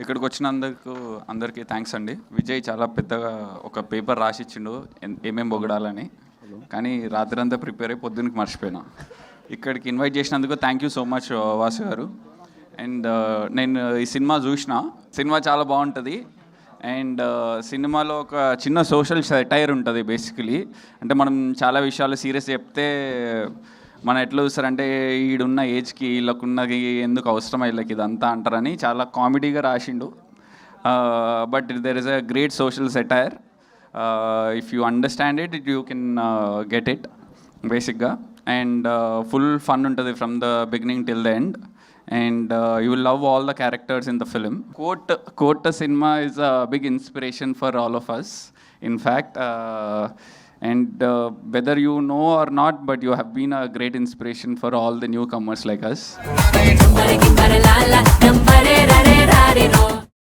ఇక్కడికి వచ్చినందుకు అందరికీ థ్యాంక్స్ అండి. విజయ్ చాలా పెద్దగా ఒక పేపర్ రాసిచ్చిండు ఏమేమి పొగడాలని, కానీ రాత్రంతా ప్రిపేర్ అయ్యి పొద్దున్నకి మర్చిపోయినా. ఇక్కడికి ఇన్వైట్ చేసినందుకు thank you so much Vasu గారు. అండ్ నేను ఈ సినిమా చూసిన, సినిమా చాలా బాగుంటుంది. అండ్ సినిమాలో ఒక చిన్న సోషల్ సెటైర్ ఉంటుంది బేసికలీ. అంటే మనం చాలా విషయాలు సీరియస్ చెప్తే మనం ఎట్లా చూస్తారంటే ఈడున్న ఏజ్కి వీళ్ళకున్నది ఎందుకు అవసరం వీళ్ళకి ఇదంతా అంటారని చాలా కామెడీగా రాసిండు. But there is a great social satire. If you understand it you can get it బేసిక్గా. అండ్ ఫుల్ ఫన్ ఉంటుంది from the beginning till the end. And you will love all the characters in the film. Quote cinema is a big inspiration for all of us, in fact. And whether you know or not, but you have been a great inspiration for all the newcomers like us.